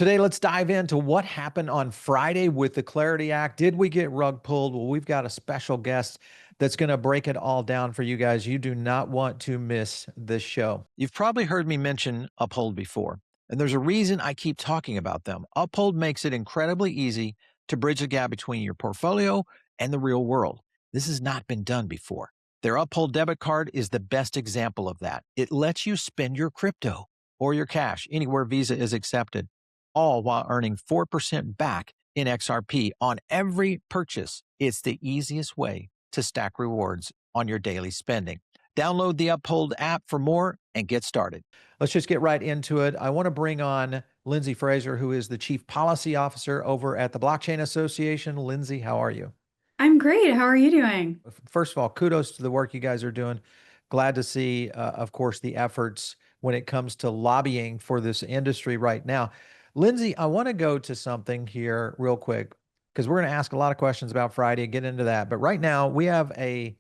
Today, let's dive into what happened on Friday with the Clarity Act. Did we get rug pulled? Well, we've got a special guest that's going to break it all down for you guys. You do not want to miss this show. You've probably heard me mention Uphold before, and there's a reason I keep talking about them. Uphold makes it incredibly easy to bridge the gap between your portfolio and the real world. This has not been done before. Their Uphold debit card is the best example of that. It lets you spend your crypto or your cash anywhere Visa is accepted, all while earning 4% back in XRP on every purchase. It's the easiest way to stack rewards on your daily spending. Download the Uphold app for more and get started. Let's just get right into it. I want to bring on Lindsay Fraser, who is the Chief Policy Officer over at the Blockchain Association. Lindsay, how are you? I'm great. How are you doing? First of all, kudos to the work you guys are doing. Glad to see, of course, the efforts when it comes to lobbying for this industry right now. Lindsay, I want to go to something here real quick because we're going to ask a lot of questions about Friday and get into that. But right now, we have a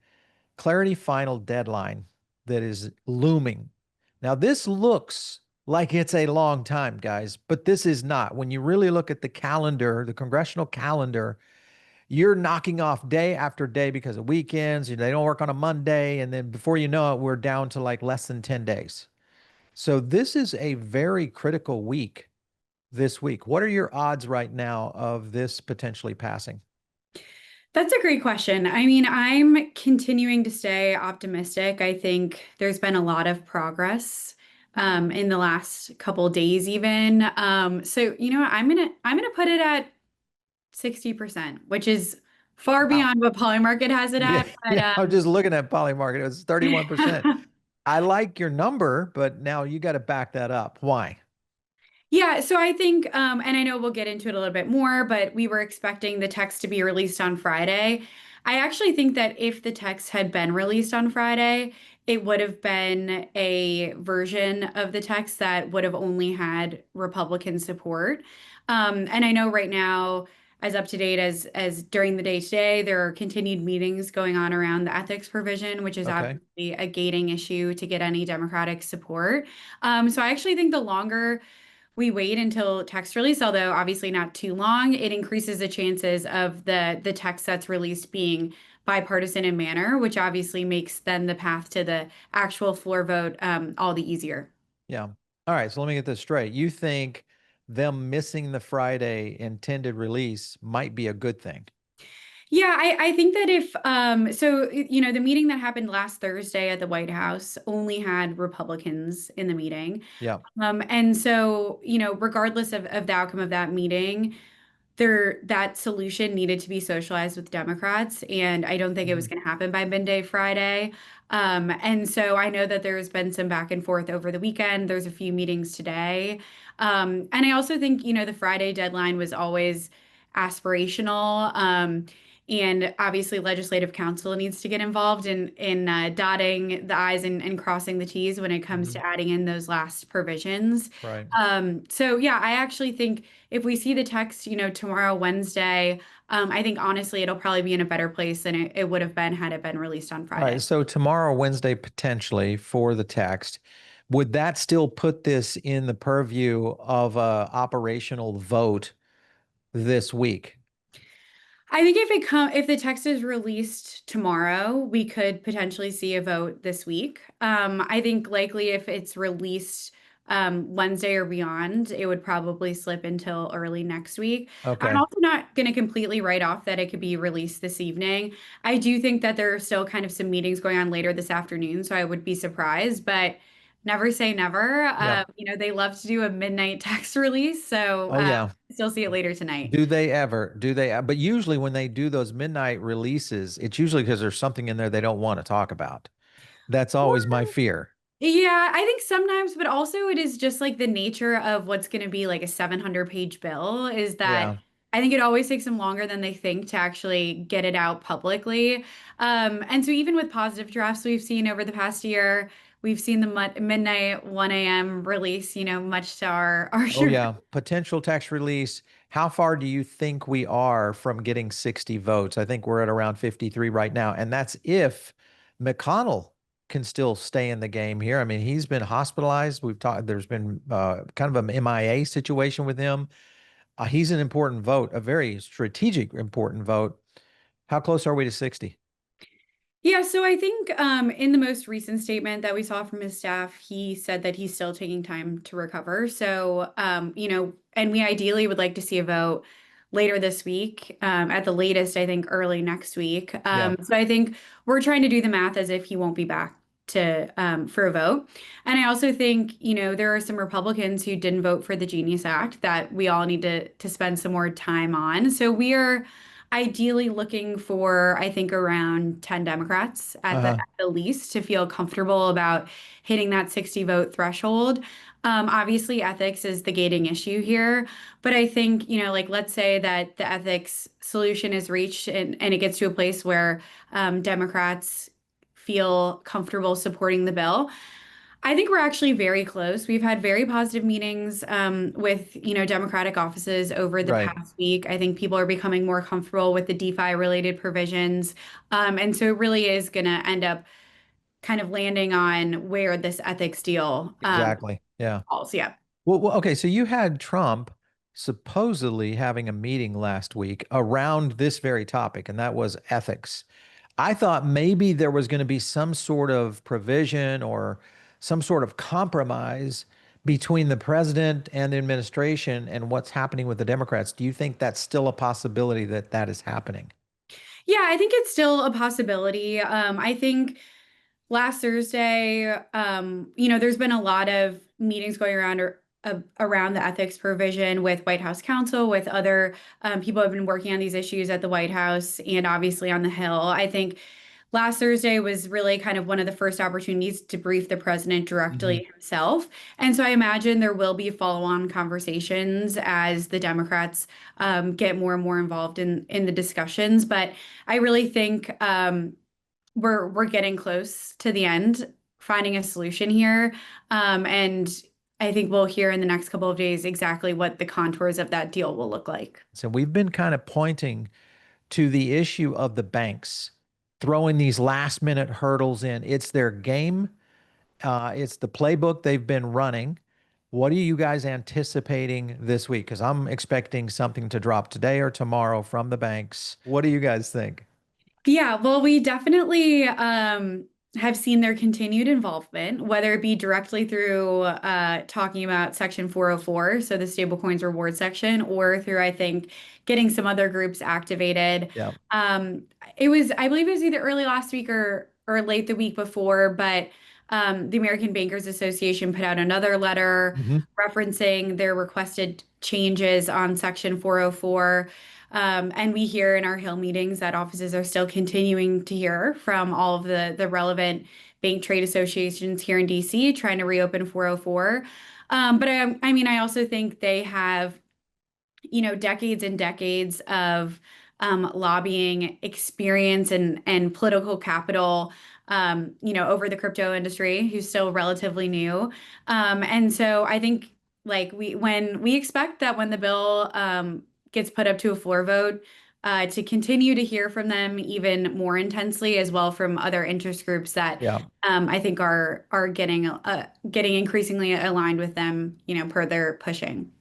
Clarity final deadline that is looming. Now, this looks like it's a long time, guys, but this is not. When you really look at the calendar, the congressional calendar, you're knocking off day after day because of weekends. They don't work on a Monday. And then before you know it, we're down to like less than 10 days. So this is a very critical week this week. What are your odds right now of this potentially passing? That's a great question. I mean, I'm continuing to stay optimistic. I think there's been a lot of progress in the last couple days even. So, I'm gonna put it at 60%, which is far Wow. beyond what Polymarket has it Yeah, at. yeah. I was just looking at Polymarket. It was 31%. I like your number, but now you got to back that up. Why? Yeah, so I think, and I know we'll get into it a little bit more, but we were expecting the text to be released on Friday. I actually think that if the text had been released on Friday, it would have been a version of the text that would have only had Republican support. And I know right now, as up to date as during the day today, there are continued meetings going on around the ethics provision, which is Okay. obviously a gating issue to get any Democratic support. So I actually think the longer we wait until text release, although obviously not too long, it increases the chances of the text that's released being bipartisan in manner, which obviously makes then the path to the actual floor vote all the easier. Yeah. All right. So let me get this straight. You think them missing the Friday intended release might be a good thing? Yeah, I think that if the meeting that happened last Thursday at the White House only had Republicans in the meeting. Yeah. And so, regardless of the outcome of that meeting, that solution needed to be socialized with Democrats, and I don't think it was Mhm. going to happen by midday Friday. And so I know that there's been some back and forth over the weekend. There's a few meetings today. And I also think, the Friday deadline was always aspirational. And obviously, Legislative Council needs to get involved in dotting the I's and crossing the T's when it comes Mhm. to adding in those last provisions. Right. So yeah, I actually think if we see the text, tomorrow, Wednesday, I think honestly it'll probably be in a better place than it would have been had it been released on All right. Friday. So tomorrow, Wednesday, potentially for the text, would that still put this in the purview of a operational vote this week? I think if the text is released tomorrow, we could potentially see a vote this week. I think likely if it's released Wednesday or beyond, it would probably slip until early next week. I'm Okay. also not going to completely write off that it could be released this evening. I do think that there are still kind of some meetings going on later this afternoon, so I would be surprised, but never say never. Yeah. They love to do a midnight text release, so Oh, yeah. still see it later tonight. Do they ever? Do they? But usually when they do those midnight releases, it's usually because there's something in there they don't want to talk about. That's always my fear. Yeah, I think sometimes, but also it is just like the nature of what's going to be like a 700-page bill is that Yeah. I think it always takes them longer than they think to actually get it out publicly. And so even with positive drafts we've seen over the past year, we've seen the midnight 1 a.m. release, much to our Oh, chagrin. yeah. Potential tax release. How far do you think we are from getting 60 votes? I think we're at around 53 right now. And that's if McConnell can still stay in the game here. I mean, he's been hospitalized. We've talked, there's been kind of an MIA situation with him. He's an important vote, a very strategic, important vote. How close are we to 60? Yeah, so I think in the most recent statement that we saw from his staff, he said that he's still taking time to recover. So, and we ideally would like to see a vote later this week, at the latest, I think early next week. Yeah. So I think we're trying to do the math as if he won't be back to for a vote. And I also think, there are some Republicans who didn't vote for the Genius Act that we all need to spend some more time on. So we are ideally looking for, I think, around 10 Democrats at Uh-huh. the least to feel comfortable about hitting that 60 vote threshold. Obviously, ethics is the gating issue here, but I think, like let's say that the ethics solution is reached and it gets to a place where Democrats feel comfortable supporting the bill. I think we're actually very close. We've had very positive meetings with, Democratic offices over the Right. past week. I think people are becoming more comfortable with the DeFi related provisions. And so it really is going to end up kind of landing on where this ethics deal Exactly. Yeah. falls. Yeah. Okay. So you had Trump supposedly having a meeting last week around this very topic, and that was ethics. I thought maybe there was going to be some sort of provision or some sort of compromise between the president and the administration and what's happening with the Democrats. Do you think that's still a possibility that that is happening? Yeah, I think it's still a possibility. I think last Thursday, there's been a lot of meetings going around around the ethics provision with White House counsel, with other people who have been working on these issues at the White House and obviously on the Hill. I think last Thursday was really kind of one of the first opportunities to brief the president Hmm. directly himself. And so I imagine there will be follow-on conversations as the Democrats get more and more involved in the discussions. But I really think we're getting close to the end, finding a solution here. And I think we'll hear in the next couple of days exactly what the contours of that deal will look like. So we've been kind of pointing to the issue of the banks throwing these last minute hurdles in. It's their game. It's the playbook they've been running. What are you guys anticipating this week? Because I'm expecting something to drop today or tomorrow from the banks. What do you guys think? Yeah, well, we definitely have seen their continued involvement, whether it be directly through talking about Section 404, so the stablecoins reward section, or through, I think, getting some other groups activated. Yeah. I believe it was either early last week or late the week before, but the American Bankers Association put out another letter Hmm. referencing their requested changes on Section 404. And we hear in our Hill meetings that offices are still continuing to hear from all of the relevant bank trade associations here in DC trying to reopen 404. But I mean, I also think they have, decades and decades of lobbying experience and political capital, over the crypto industry, who's still relatively new. And so I think like when we expect that when the bill gets put up to a floor vote, to continue to hear from them even more intensely, as well from other interest groups that Yeah. I think are getting increasingly aligned with them, per their pushing.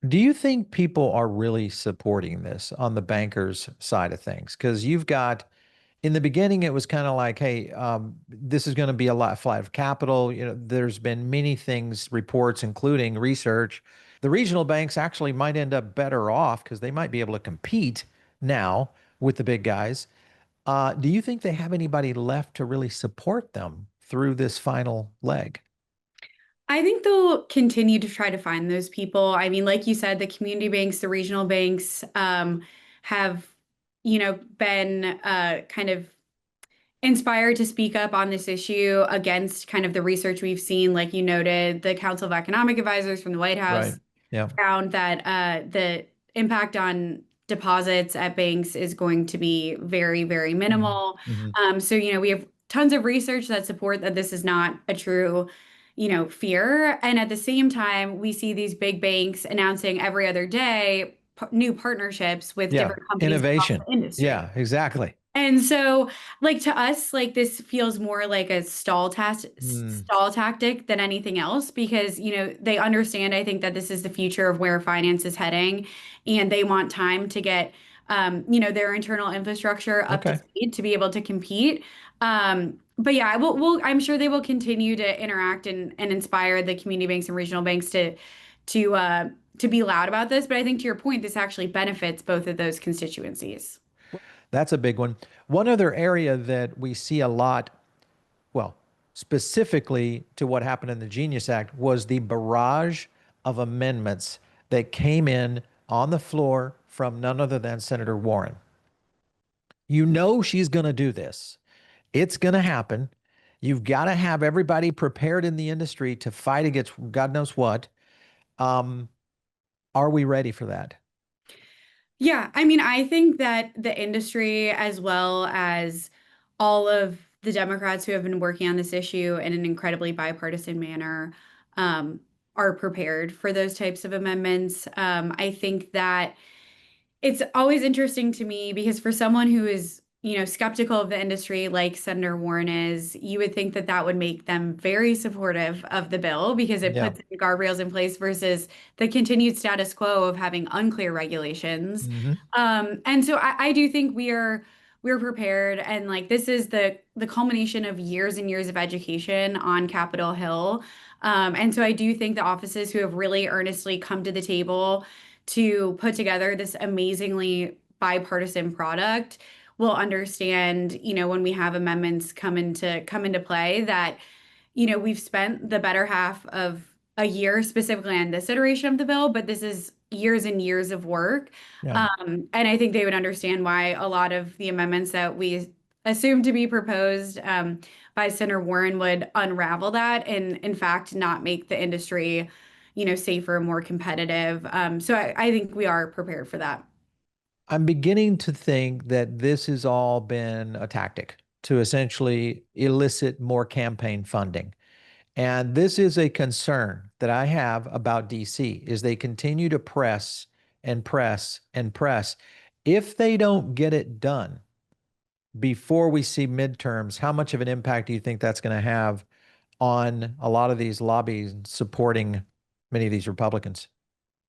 Do you think people are really supporting this on the bankers side of things? Because you've got, in the beginning, it was kind of like, hey, this is going to be a lot flight of capital. There's been many things, reports, including research. The regional banks actually might end up better off because they might be able to compete now with the big guys. Do you think they have anybody left to really support them through this final leg? I think they'll continue to try to find those people. I mean, like you said, the community banks, the regional banks, have, been kind of inspired to speak up on this issue against kind of the research we've seen. Like you noted, the Council of Economic Advisors from the White Right. House Yeah. found that the impact on deposits at banks is going to be very, very Mhm. minimal. Mhm. So, we have tons of research that support that this is not a true, fear. And at the same time, we see these big banks announcing every other day new partnerships with Yeah. different companies across Innovation. the industry. Yeah, exactly. And so, like to us, like this feels more like a Hmm. stall tactic than anything else because, they understand, I think, that this is the future of where finance is heading, and they want time to get, their internal infrastructure up to Okay. speed to be able to compete. But yeah, I'm sure they will continue to interact and inspire the community banks and regional banks to uh, to be loud about this. But I think to your point, this actually benefits both of those constituencies. That's a big one. One other area that we see a lot, well, specifically to what happened in the Genius Act, was the barrage of amendments that came in on the floor from none other than Senator Warren. You know she's going to do this. It's going to happen. You've got to have everybody prepared in the industry to fight against God knows what. Um, are we ready for that? Yeah, I mean, I think that the industry, as well as all of the Democrats who have been working on this issue in an incredibly bipartisan manner, um, are prepared for those types of amendments. I think that it's always interesting to me because for someone who is, skeptical of the industry like Senator Warren is, you would think that that would make them very supportive of the bill because it Yeah. puts guardrails in place versus the continued status quo of having unclear regulations. Hmm. And so I do think we're prepared, and like this is the culmination of years and years of education on Capitol Hill. And so I do think the offices who have really earnestly come to the table to put together this amazingly bipartisan product will understand, when we have amendments come into play that, we've spent the better half of a year specifically on this iteration of the bill, but this is years and years of work. Yeah. And I think they would understand why a lot of the amendments that we assume to be proposed by Senator Warren would unravel that and, in fact, not make the industry, safer, more competitive. So I think we are prepared for that. I'm beginning to think that this has all been a tactic to essentially elicit more campaign funding. And this is a concern that I have about DC is they continue to press and press and press. If they don't get it done before we see midterms, how much of an impact do you think that's going to have on a lot of these lobbies supporting many of these Republicans?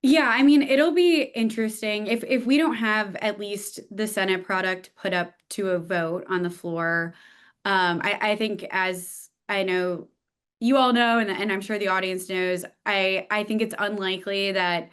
Yeah, I mean, it'll be interesting if we don't have at least the Senate product put up to a vote on the floor. I think, as I know you all know, and I'm sure the audience knows, I think it's unlikely that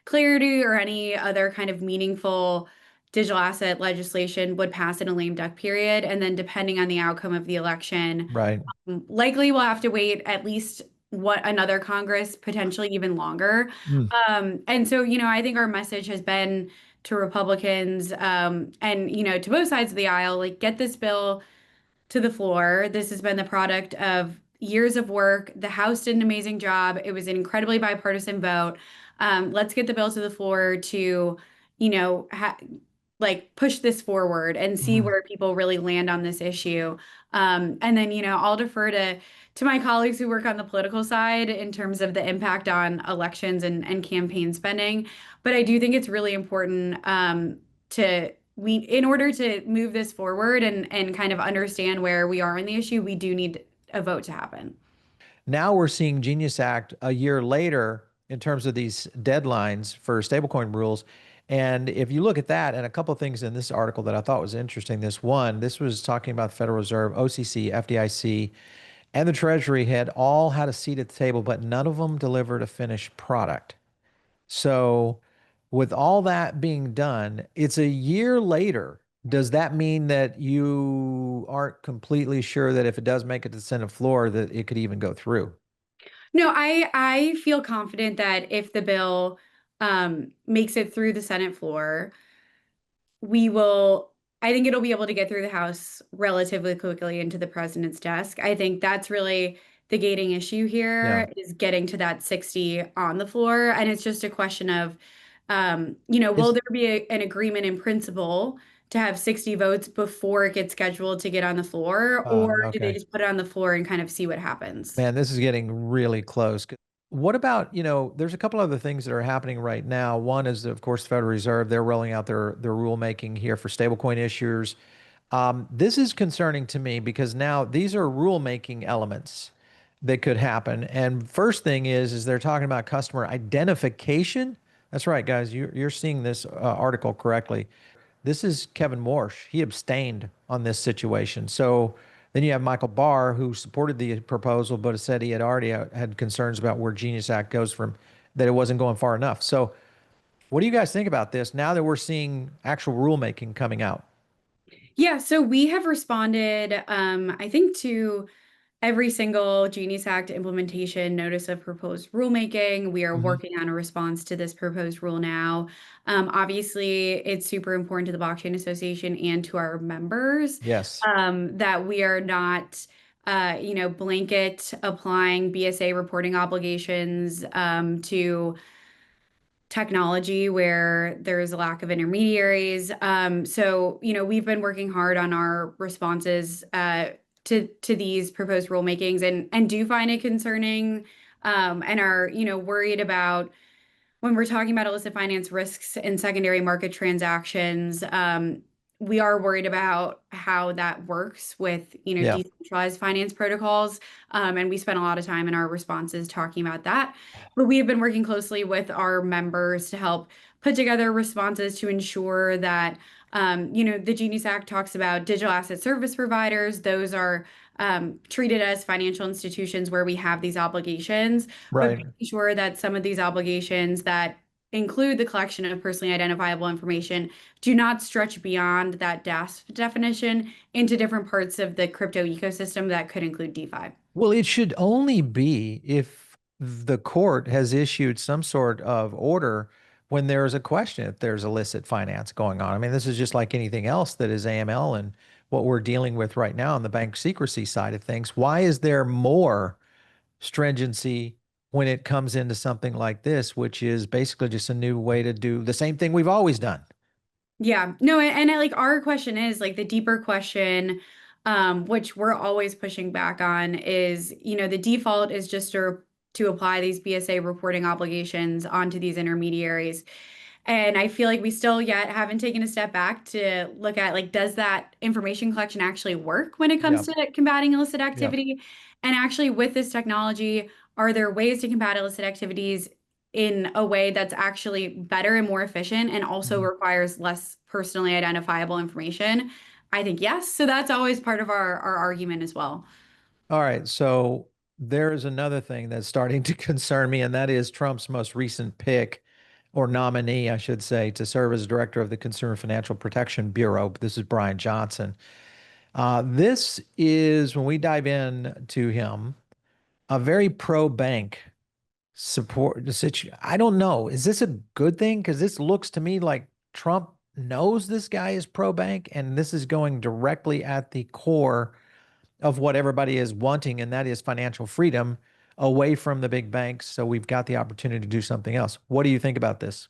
clarity or any other kind of meaningful digital asset legislation would pass in a lame duck period. And then depending on the outcome of the election, Right. likely we'll have to wait at least what another Congress, potentially even longer. Mm. And so, I think our message has been to Republicans, and, to both sides of the aisle, like get this bill to the floor. This has been the product of years of work. The House did an amazing job. It was an incredibly bipartisan vote. Let's get the bill to the floor to, you know, ha like push this forward and see Mhm. where people really land on this issue. And then, I'll defer to my colleagues who work on the political side in terms of the impact on elections and campaign spending. But I do think it's really important to we in order to move this forward and kind of understand where we are in the issue, we do need a vote to happen. Now we're seeing Genius Act a year later in terms of these deadlines for stablecoin rules. And if you look at that, and a couple of things in this article that I thought was interesting, this was talking about the Federal Reserve, OCC, FDIC, and the Treasury had all had a seat at the table, but none of them delivered a finished product. So, with all that being done, it's a year later. Does that mean that you aren't completely sure that if it does make it to the Senate floor, that it could even go through? No, I feel confident that if the bill makes it through the Senate floor, we will I think it'll be able to get through the House relatively quickly into the president's desk. I think that's really the gating issue Yeah. here is getting to that 60 on the floor. And it's just a question of, will Is there be an agreement in principle to have 60 votes before it gets scheduled to get on the floor? Or do they okay. just put it on the floor and kind of see what happens? Man, this is getting really close. What about, there's a couple other things that are happening right now. One is, of course, the Federal Reserve. They're rolling out their rulemaking here for stablecoin issuers. This is concerning to me because now these are rulemaking elements that could happen. And first thing is they're talking about customer identification. That's right, guys. You're seeing this article correctly. This is Kevin Warsh. He abstained on this situation. So then you have Michael Barr, who supported the proposal, but said he had already had concerns about where Genius Act goes from, that it wasn't going far enough. So what do you guys think about this now that we're seeing actual rulemaking coming out? Yeah, so we have responded, I think, to every single Genius Act implementation notice of proposed rulemaking. We are Hmm. working on a response to this proposed rule now. Obviously, it's super important to the Blockchain Association and to our members Yes. that we are not, blanket applying BSA reporting obligations to technology where there's a lack of intermediaries. We've been working hard on our responses to these proposed rulemakings and do find it concerning and are, worried about when we're talking about illicit finance risks in secondary market transactions. We are worried about how that works with, Yeah. decentralized finance protocols. And we spent a lot of time in our responses talking about that. But we have been working closely with our members to help put together responses to ensure that, the Genius Act talks about digital asset service providers. Those are treated as financial institutions where we have these obligations, but Right. making sure that some of these obligations that include the collection of personally identifiable information do not stretch beyond that DASP definition into different parts of the crypto ecosystem that could include DeFi. Well, it should only be if the court has issued some sort of order when there is a question if there's illicit finance going on. I mean, this is just like anything else that is AML and what we're dealing with right now on the bank secrecy side of things. Why is there more stringency when it comes into something like this, which is basically just a new way to do the same thing we've always done? Yeah, no, like our question is like the deeper question, which we're always pushing back on is, the default is just to apply these BSA reporting obligations onto these intermediaries. And I feel like we still yet haven't taken a step back to look at like, does that information collection actually work when it Yeah. comes to combating illicit Yeah. activity? And actually, with this technology, are there ways to combat illicit activities in a way that's actually better and more efficient and also Mhm. requires less personally identifiable information? I think yes. So that's always part of our argument as well. All right. So there's another thing that's starting to concern me, and that is Trump's most recent pick or nominee, I should say, to serve as director of the Consumer Financial Protection Bureau. This is Brian Johnson. This is, when we dive in to him, a very pro bank support the situation. I don't know. Is this a good thing? Because this looks to me like Trump knows this guy is pro bank, and this is going directly at the core of what everybody is wanting, and that is financial freedom away from the big banks. So we've got the opportunity to do something else. What do you think about this?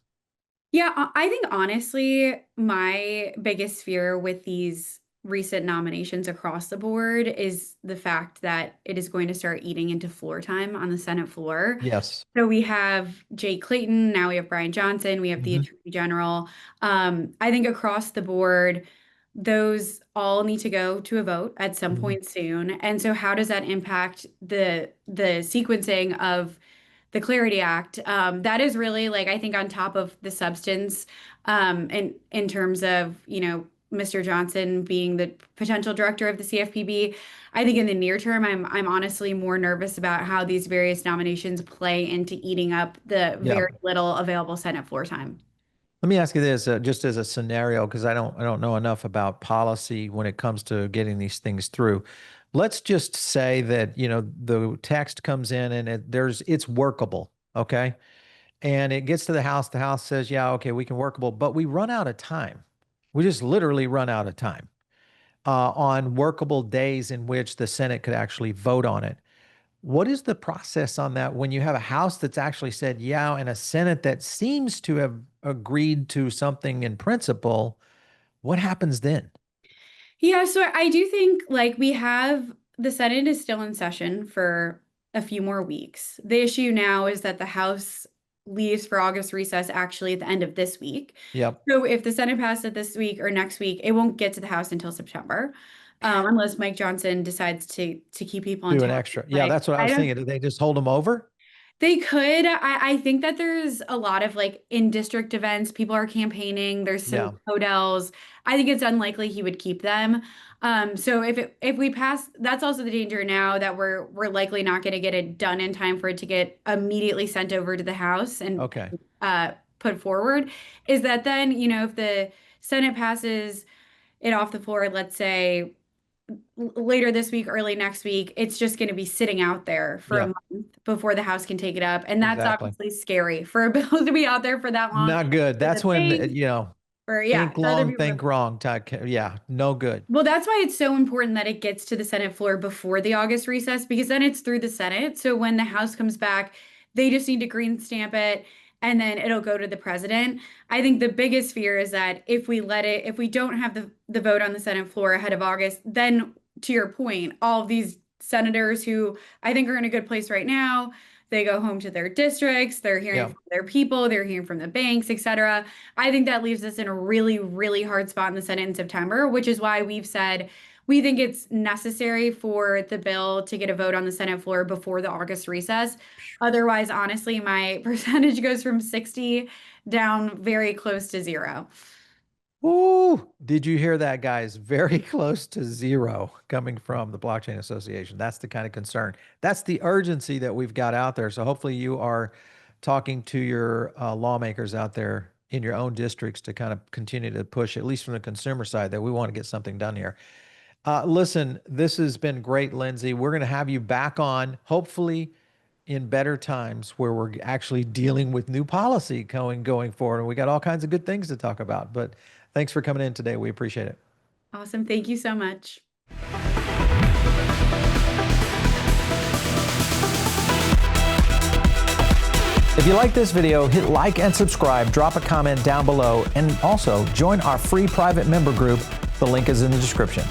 Yeah, I think honestly, my biggest fear with these recent nominations across the board is the fact that it is going to start eating into floor time on the Senate floor. Yes. So we have Jay Clayton, now we have Brian Johnson, we have the Hmm. Attorney General. I think across the board, those all need to go to a vote at some Hmm. point soon. And so how does that impact the sequencing of the Clarity Act? That is really like I think on top of the substance, in terms of, Mr. Johnson being the potential director of the CFPB. I think in the near term, I'm honestly more nervous about how these various nominations play into eating up the Yeah. very little available Senate floor time. Let me ask you this, just as a scenario, because I don't know enough about policy when it comes to getting these things through. Let's just say that, the text comes in and it's workable, okay? And it gets to the House. The House says, yeah, okay, we can workable, but we run out of time. We just literally run out of time on workable days in which the Senate could actually vote on it. What is the process on that when you have a House that's actually said, yeah, and a Senate that seems to have agreed to something in principle? What happens then? Yeah, so I do think like we have the Senate is still in session for a few more weeks. The issue now is that the House leaves for August recess actually at the end of this week. Yep. So if the Senate passed it this week or next week, it won't get to the House until September, unless Mike Johnson decides to keep people in Do an town. extra. Yeah, Like, that's what I I was don't. thinking. Did they just hold them over? They could. I think that there's a lot of like in district events, people are campaigning. There's some Yeah. hotels. I think it's unlikely he would keep them. So if we pass, that's also the danger now that we're likely not going to get it done in time for it to get immediately sent over to the House and Okay. put forward. Is that then, if the Senate passes it off the floor, let's say later this week, early next week, it's just going to be sitting out there for a Yeah, month before the House can take it up. And that's exactly. obviously scary for a bill to be out there for that long Not good. with the That's when, banks or yeah, think other long, people. think wrong type. Yeah, no good. Well, that's why it's so important that it gets to the Senate floor before the August recess because then it's through the Senate. So when the House comes back, they just need to green stamp it and then it'll go to the president. I think the biggest fear is that if we don't have the vote on the Senate floor ahead of August, then to your point, all of these senators who I think are in a good place right now, they go home to their districts, they're hearing Yeah. from their people, they're hearing from the banks, et cetera. I think that leaves us in a really, really hard spot in the Senate in September, which is why we've said we think it's necessary for the bill to get a vote on the Senate floor before the August recess. Otherwise, honestly, my percentage goes from 60 down very close to zero. Ooh, did you hear that, guys? Very close to zero coming from the Blockchain Association. That's the kind of concern. That's the urgency that we've got out there. So hopefully you are talking to your lawmakers out there in your own districts to kind of continue to push, at least from the consumer side, that we want to get something done here. Listen, this has been great, Lindsay. We're going to have you back on, hopefully in better times where we're actually dealing with new policy going forward. And we got all kinds of good things to talk about. But thanks for coming in today. We appreciate it. Awesome. Thank you so much. If you like this video, hit like and subscribe, drop a comment down below, and also join our free private member group. The link is in the description.